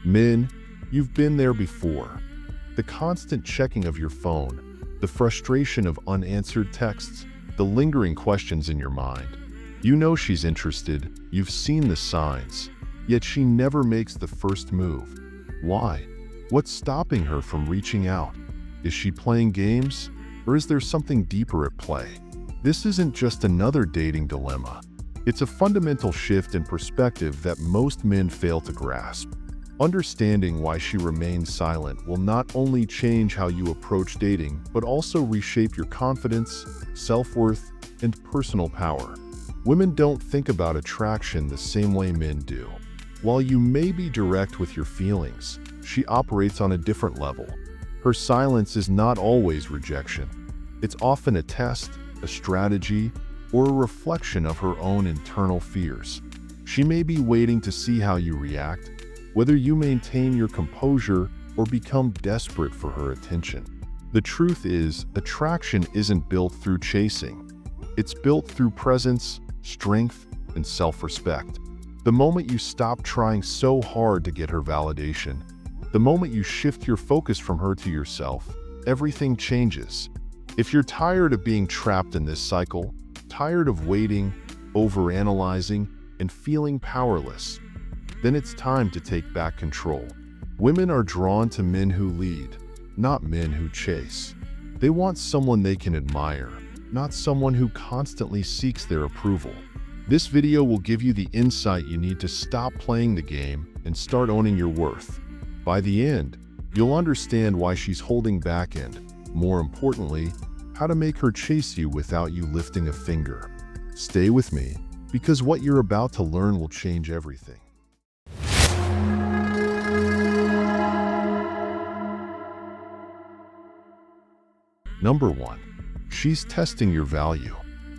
Men, you've been there before. The constant checking of your phone, the frustration of unanswered texts, the lingering questions in your mind. You know she's interested, you've seen the signs, yet she never makes the first move. Why? What's stopping her from reaching out? Is she playing games, or is there something deeper at play? This isn't just another dating dilemma. It's a fundamental shift in perspective that most men fail to grasp. Understanding why she remains silent will not only change how you approach dating, but also reshape your confidence, self-worth, and personal power. Women don't think about attraction the same way men do. While you may be direct with your feelings, she operates on a different level. Her silence is not always rejection. It's often a test, a strategy, or a reflection of her own internal fears. She may be waiting to see how you react, whether you maintain your composure or become desperate for her attention. The truth is, attraction isn't built through chasing. It's built through presence, strength, and self-respect. The moment you stop trying so hard to get her validation, the moment you shift your focus from her to yourself, everything changes. If you're tired of being trapped in this cycle, tired of waiting, overanalyzing, and feeling powerless, then it's time to take back control. Women are drawn to men who lead, not men who chase. They want someone they can admire, not someone who constantly seeks their approval. This video will give you the insight you need to stop playing the game and start owning your worth. By the end, you'll understand why she's holding back and, more importantly, how to make her chase you without you lifting a finger. Stay with me, because what you're about to learn will change everything. Number 1. She's testing your value.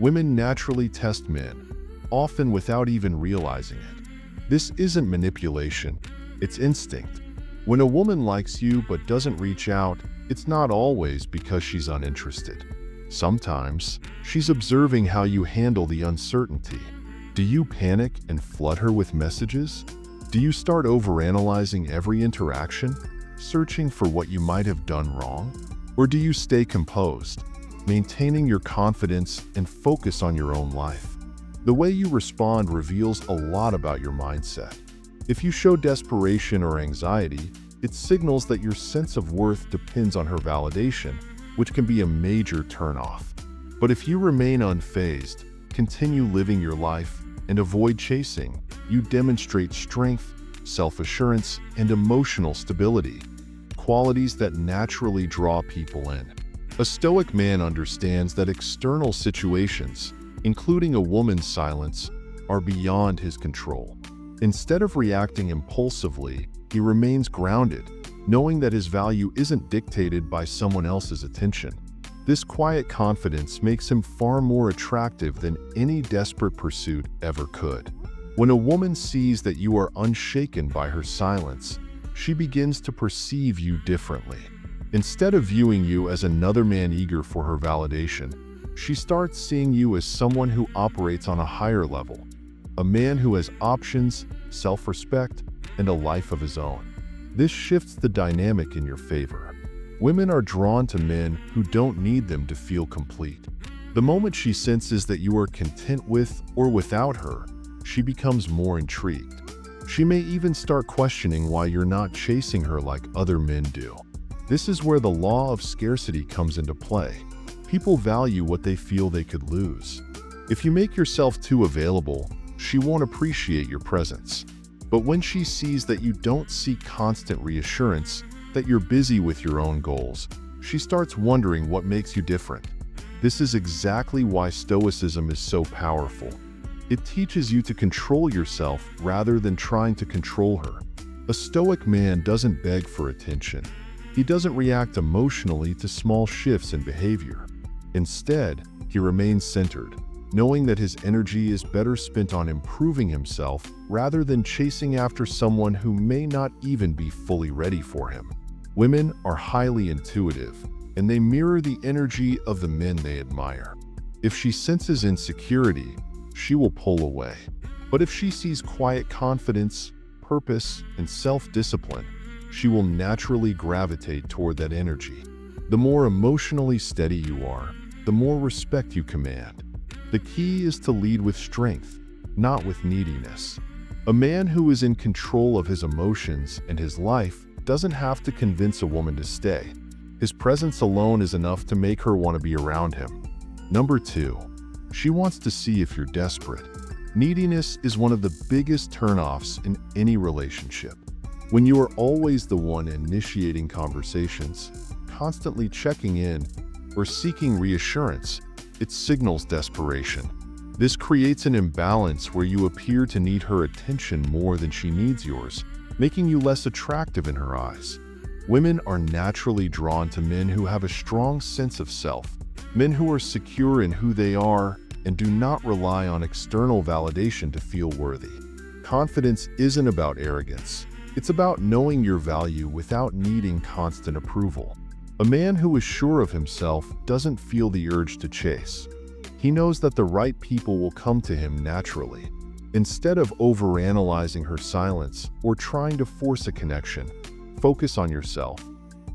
Women naturally test men, often without even realizing it. This isn't manipulation, it's instinct. When a woman likes you but doesn't reach out, it's not always because she's uninterested. Sometimes, she's observing how you handle the uncertainty. Do you panic and flood her with messages? Do you start overanalyzing every interaction, searching for what you might have done wrong? Or do you stay composed, maintaining your confidence and focus on your own life? The way you respond reveals a lot about your mindset. If you show desperation or anxiety, it signals that your sense of worth depends on her validation, which can be a major turnoff. But if you remain unfazed, continue living your life, and avoid chasing, you demonstrate strength, self-assurance, and emotional stability, qualities that naturally draw people in. A Stoic man understands that external situations, including a woman's silence, are beyond his control. Instead of reacting impulsively, he remains grounded, knowing that his value isn't dictated by someone else's attention. This quiet confidence makes him far more attractive than any desperate pursuit ever could. When a woman sees that you are unshaken by her silence, she begins to perceive you differently. Instead of viewing you as another man eager for her validation, she starts seeing you as someone who operates on a higher level, a man who has options, self-respect, and a life of his own. This shifts the dynamic in your favor. Women are drawn to men who don't need them to feel complete. The moment she senses that you are content with or without her, she becomes more intrigued. She may even start questioning why you're not chasing her like other men do. This is where the law of scarcity comes into play. People value what they feel they could lose. If you make yourself too available, she won't appreciate your presence. But when she sees that you don't seek constant reassurance, that you're busy with your own goals, she starts wondering what makes you different. This is exactly why Stoicism is so powerful. It teaches you to control yourself rather than trying to control her. A Stoic man doesn't beg for attention. He doesn't react emotionally to small shifts in behavior. Instead, he remains centered, knowing that his energy is better spent on improving himself rather than chasing after someone who may not even be fully ready for him. Women are highly intuitive, and they mirror the energy of the men they admire. If she senses insecurity, she will pull away. But if she sees quiet confidence, purpose, and self-discipline, she will naturally gravitate toward that energy. The more emotionally steady you are, the more respect you command. The key is to lead with strength, not with neediness. A man who is in control of his emotions and his life doesn't have to convince a woman to stay. His presence alone is enough to make her want to be around him. Number 2, she wants to see if you're desperate. Neediness is one of the biggest turnoffs in any relationship. When you are always the one initiating conversations, constantly checking in, or seeking reassurance, it signals desperation. This creates an imbalance where you appear to need her attention more than she needs yours, making you less attractive in her eyes. Women are naturally drawn to men who have a strong sense of self, men who are secure in who they are and do not rely on external validation to feel worthy. Confidence isn't about arrogance. It's about knowing your value without needing constant approval. A man who is sure of himself doesn't feel the urge to chase. He knows that the right people will come to him naturally. Instead of overanalyzing her silence or trying to force a connection, focus on yourself,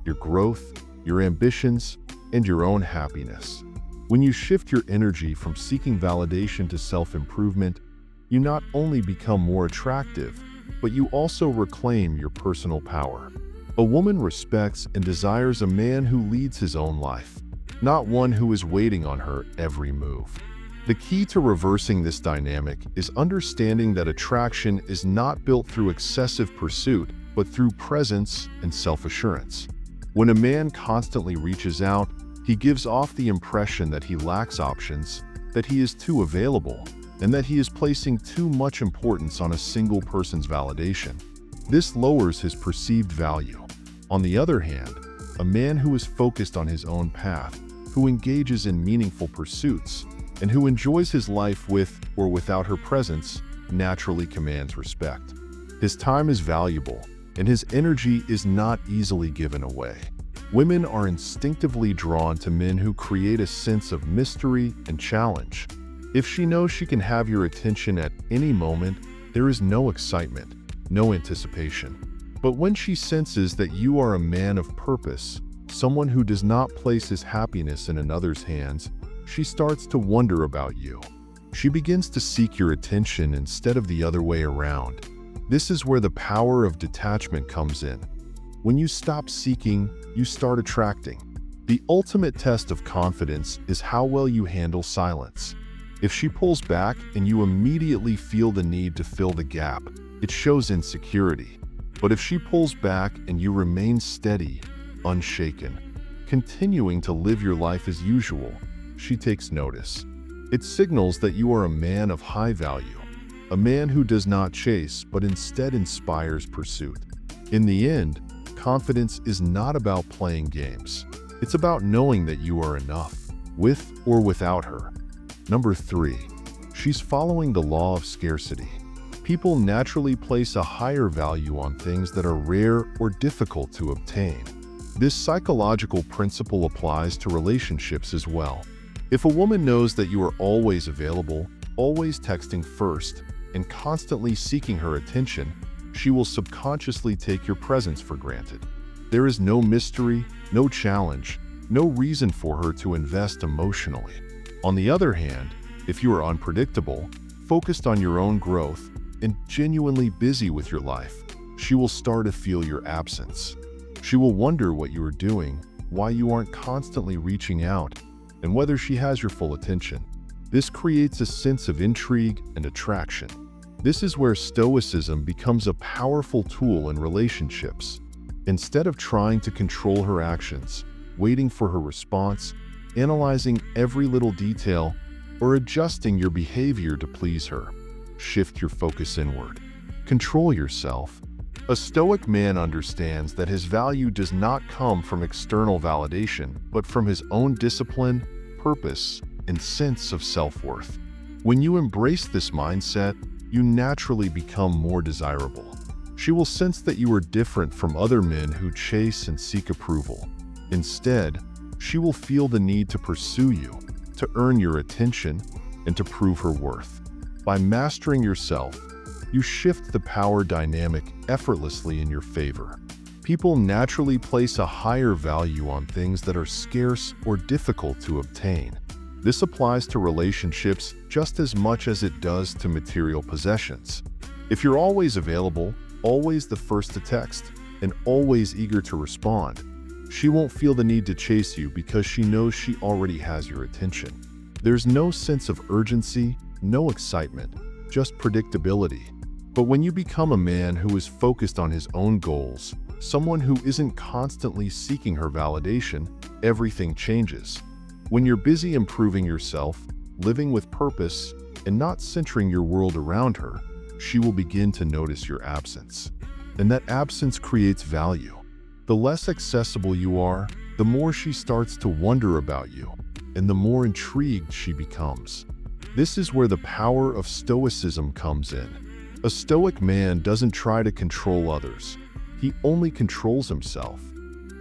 your growth, your ambitions, and your own happiness. When you shift your energy from seeking validation to self-improvement, you not only become more attractive, but you also reclaim your personal power. A woman respects and desires a man who leads his own life, not one who is waiting on her every move. The key to reversing this dynamic is understanding that attraction is not built through excessive pursuit, but through presence and self-assurance. When a man constantly reaches out, he gives off the impression that he lacks options, that he is too available, and that he is placing too much importance on a single person's validation. This lowers his perceived value. On the other hand, a man who is focused on his own path, who engages in meaningful pursuits, and who enjoys his life with or without her presence, naturally commands respect. His time is valuable, and his energy is not easily given away. Women are instinctively drawn to men who create a sense of mystery and challenge. If she knows she can have your attention at any moment, there is no excitement, no anticipation. But when she senses that you are a man of purpose, someone who does not place his happiness in another's hands, she starts to wonder about you. She begins to seek your attention instead of the other way around. This is where the power of detachment comes in. When you stop seeking, you start attracting. The ultimate test of confidence is how well you handle silence. If she pulls back and you immediately feel the need to fill the gap, it shows insecurity. But if she pulls back and you remain steady, unshaken, continuing to live your life as usual, she takes notice. It signals that you are a man of high value, a man who does not chase but instead inspires pursuit. In the end, confidence is not about playing games. It's about knowing that you are enough, with or without her. Number 3, she's following the law of scarcity. People naturally place a higher value on things that are rare or difficult to obtain. This psychological principle applies to relationships as well. If a woman knows that you are always available, always texting first, and constantly seeking her attention, she will subconsciously take your presence for granted. There is no mystery, no challenge, no reason for her to invest emotionally. On the other hand, if you are unpredictable, focused on your own growth, and genuinely busy with your life, she will start to feel your absence. She will wonder what you are doing, why you aren't constantly reaching out, and whether she has your full attention. This creates a sense of intrigue and attraction. This is where Stoicism becomes a powerful tool in relationships. Instead of trying to control her actions, waiting for her response, analyzing every little detail, or adjusting your behavior to please her, shift your focus inward. Control yourself. A Stoic man understands that his value does not come from external validation, but from his own discipline, purpose, and sense of self-worth. When you embrace this mindset, you naturally become more desirable. She will sense that you are different from other men who chase and seek approval. Instead, she will feel the need to pursue you, to earn your attention, and to prove her worth. By mastering yourself, You shift the power dynamic effortlessly in your favor. People naturally place a higher value on things that are scarce or difficult to obtain. This applies to relationships just as much as it does to material possessions. If you're always available, always the first to text, and always eager to respond, she won't feel the need to chase you because she knows she already has your attention. There's no sense of urgency, no excitement, just predictability. But when you become a man who is focused on his own goals, someone who isn't constantly seeking her validation, everything changes. When you're busy improving yourself, living with purpose, and not centering your world around her, she will begin to notice your absence. And that absence creates value. The less accessible you are, the more she starts to wonder about you, and the more intrigued she becomes. This is where the power of Stoicism comes in. A Stoic man doesn't try to control others. He only controls himself.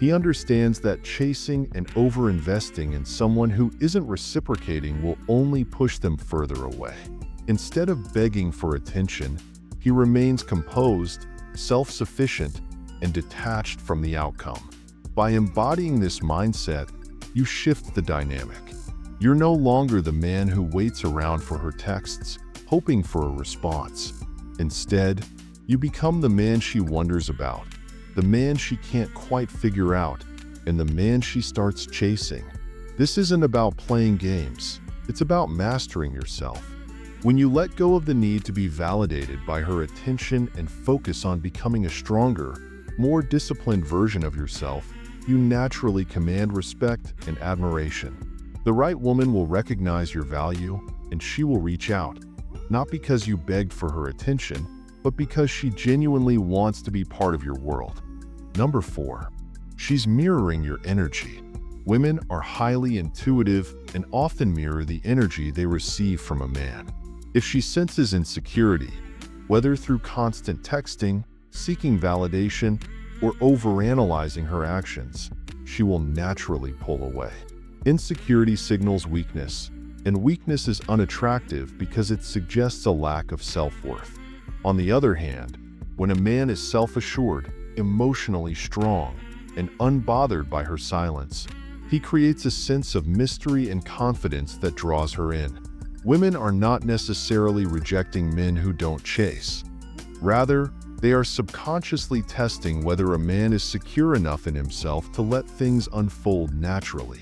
He understands that chasing and overinvesting in someone who isn't reciprocating will only push them further away. Instead of begging for attention, he remains composed, self-sufficient, and detached from the outcome. By embodying this mindset, you shift the dynamic. You're no longer the man who waits around for her texts, hoping for a response. Instead, you become the man she wonders about, the man she can't quite figure out, and the man she starts chasing. This isn't about playing games. It's about mastering yourself. When you let go of the need to be validated by her attention and focus on becoming a stronger, more disciplined version of yourself, you naturally command respect and admiration. The right woman will recognize your value, and she will reach out, not because you begged for her attention, but because she genuinely wants to be part of your world. Number 4, she's mirroring your energy. Women are highly intuitive and often mirror the energy they receive from a man. If she senses insecurity, whether through constant texting, seeking validation, or overanalyzing her actions, she will naturally pull away. Insecurity signals weakness, and weakness is unattractive because it suggests a lack of self-worth. On the other hand, when a man is self-assured, emotionally strong, and unbothered by her silence, he creates a sense of mystery and confidence that draws her in. Women are not necessarily rejecting men who don't chase. Rather, they are subconsciously testing whether a man is secure enough in himself to let things unfold naturally.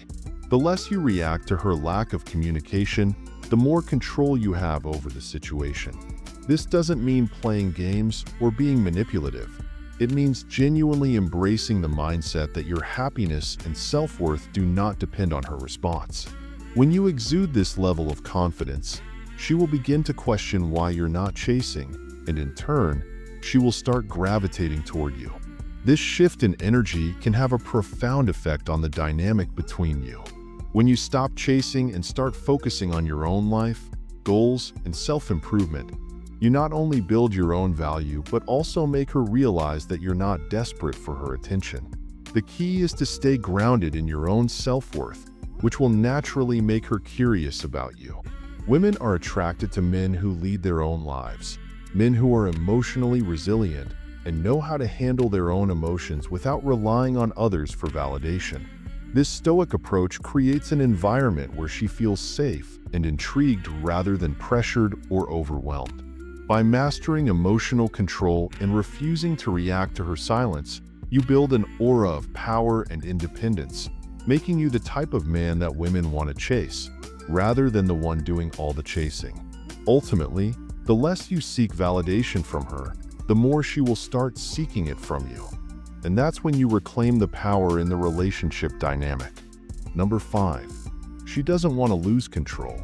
The less you react to her lack of communication, the more control you have over the situation. This doesn't mean playing games or being manipulative. It means genuinely embracing the mindset that your happiness and self-worth do not depend on her response. When you exude this level of confidence, she will begin to question why you're not chasing, and in turn, she will start gravitating toward you. This shift in energy can have a profound effect on the dynamic between you. When you stop chasing and start focusing on your own life, goals, and self-improvement, you not only build your own value but also make her realize that you're not desperate for her attention. The key is to stay grounded in your own self-worth, which will naturally make her curious about you. Women are attracted to men who lead their own lives, men who are emotionally resilient and know how to handle their own emotions without relying on others for validation. This Stoic approach creates an environment where she feels safe and intrigued rather than pressured or overwhelmed. By mastering emotional control and refusing to react to her silence, you build an aura of power and independence, making you the type of man that women want to chase, rather than the one doing all the chasing. Ultimately, the less you seek validation from her, the more she will start seeking it from you. And that's when you reclaim the power in the relationship dynamic. Number 5, she doesn't want to lose control.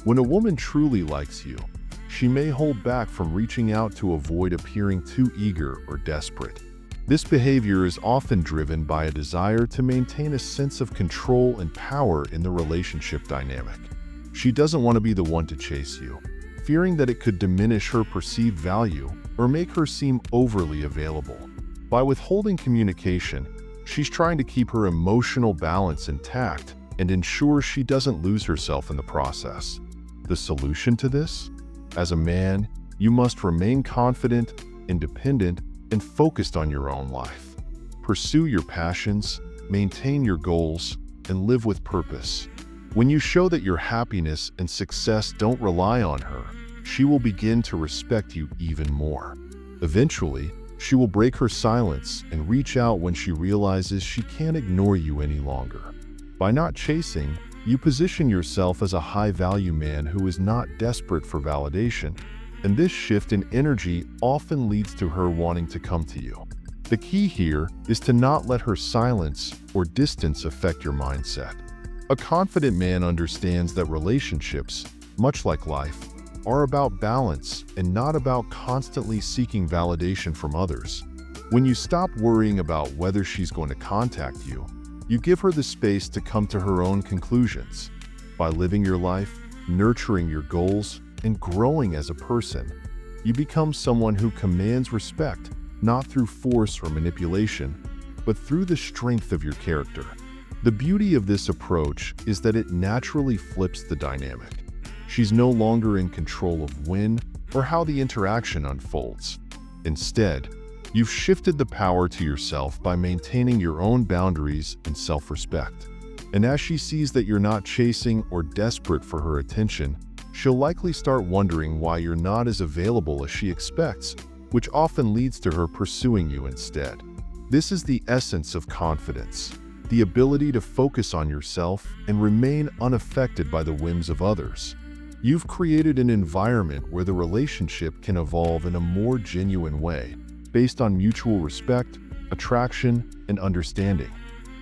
When a woman truly likes you, she may hold back from reaching out to avoid appearing too eager or desperate. This behavior is often driven by a desire to maintain a sense of control and power in the relationship dynamic. She doesn't want to be the one to chase you, fearing that it could diminish her perceived value or make her seem overly available. By withholding communication, she's trying to keep her emotional balance intact and ensure she doesn't lose herself in the process. The solution to this? As a man, You must remain confident, independent, and focused on your own life. Pursue your passions, maintain your goals, and live with purpose. When you show that your happiness and success don't rely on her, she will begin to respect you even more. Eventually, she will break her silence and reach out when she realizes she can't ignore you any longer. By not chasing, you position yourself as a high-value man who is not desperate for validation, and this shift in energy often leads to her wanting to come to you. The key here is to not let her silence or distance affect your mindset. A confident man understands that relationships, much like life, are about balance and not about constantly seeking validation from others. When you stop worrying about whether she's going to contact you, you give her the space to come to her own conclusions. By living your life, nurturing your goals, and growing as a person, you become someone who commands respect, not through force or manipulation, but through the strength of your character. The beauty of this approach is that it naturally flips the dynamic. She's no longer in control of when or how the interaction unfolds. Instead, you've shifted the power to yourself by maintaining your own boundaries and self-respect. And as she sees that you're not chasing or desperate for her attention, she'll likely start wondering why you're not as available as she expects, which often leads to her pursuing you instead. This is the essence of confidence, the ability to focus on yourself and remain unaffected by the whims of others. You've created an environment where the relationship can evolve in a more genuine way, based on mutual respect, attraction, and understanding.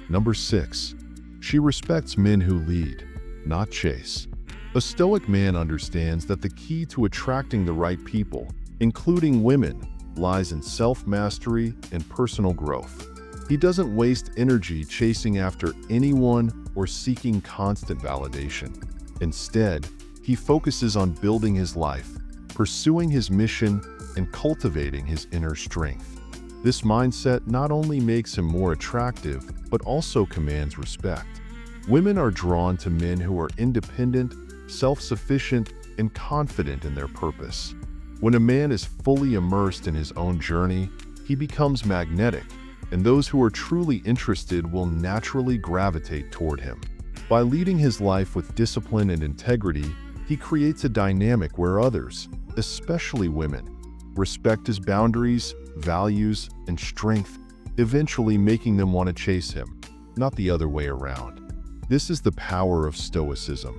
Number 6. She respects men who lead, not chase. A Stoic man understands that the key to attracting the right people, including women, lies in self-mastery and personal growth. He doesn't waste energy chasing after anyone or seeking constant validation. Instead, he focuses on building his life, pursuing his mission, and cultivating his inner strength. This mindset not only makes him more attractive, but also commands respect. Women are drawn to men who are independent, self-sufficient, and confident in their purpose. When a man is fully immersed in his own journey, he becomes magnetic, and those who are truly interested will naturally gravitate toward him. By leading his life with discipline and integrity, he creates a dynamic where others, especially women, respect his boundaries, values, and strength, eventually making them want to chase him, not the other way around. This is the power of Stoicism: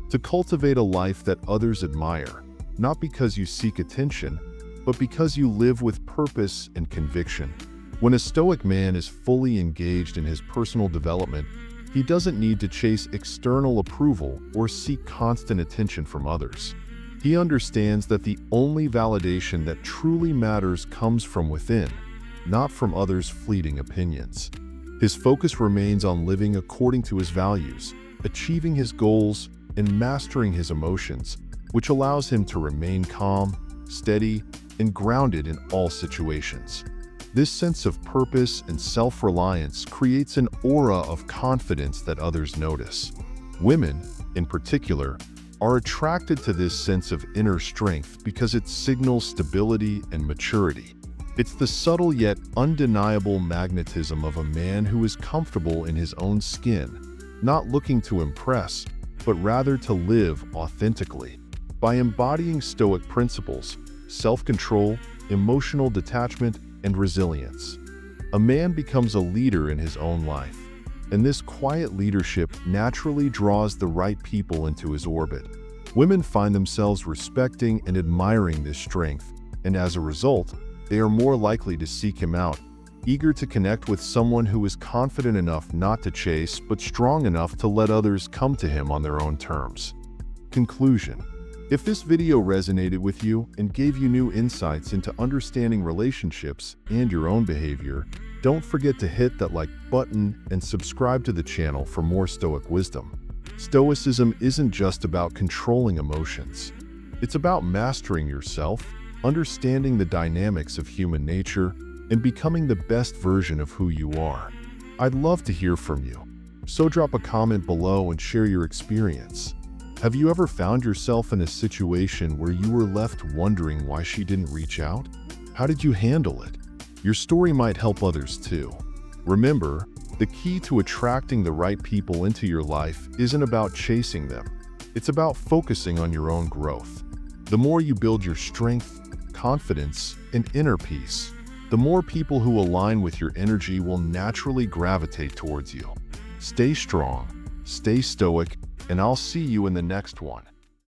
to cultivate a life that others admire, not because you seek attention, but because you live with purpose and conviction. When a Stoic man is fully engaged in his personal development, he doesn't need to chase external approval or seek constant attention from others. He understands that the only validation that truly matters comes from within, not from others' fleeting opinions. His focus remains on living according to his values, achieving his goals, and mastering his emotions, which allows him to remain calm, steady, and grounded in all situations. This sense of purpose and self-reliance creates an aura of confidence that others notice. Women, in particular, are attracted to this sense of inner strength because it signals stability and maturity. It's the subtle yet undeniable magnetism of a man who is comfortable in his own skin, not looking to impress, but rather to live authentically. By embodying Stoic principles, self-control, emotional detachment, and resilience, a man becomes a leader in his own life, and this quiet leadership naturally draws the right people into his orbit. Women find themselves respecting and admiring this strength, and as a result, they are more likely to seek him out, eager to connect with someone who is confident enough not to chase, but strong enough to let others come to him on their own terms. Conclusion: if this video resonated with you and gave you new insights into understanding relationships and your own behavior, don't forget to hit that like button and subscribe to the channel for more Stoic wisdom. Stoicism isn't just about controlling emotions. It's about mastering yourself, understanding the dynamics of human nature, and becoming the best version of who you are. I'd love to hear from you, so drop a comment below and share your experience. Have you ever found yourself in a situation where you were left wondering why she didn't reach out? How did you handle it? Your story might help others too. Remember, the key to attracting the right people into your life isn't about chasing them. It's about focusing on your own growth. The more you build your strength, confidence, and inner peace, the more people who align with your energy will naturally gravitate towards you. Stay strong, stay stoic, and I'll see you in the next one.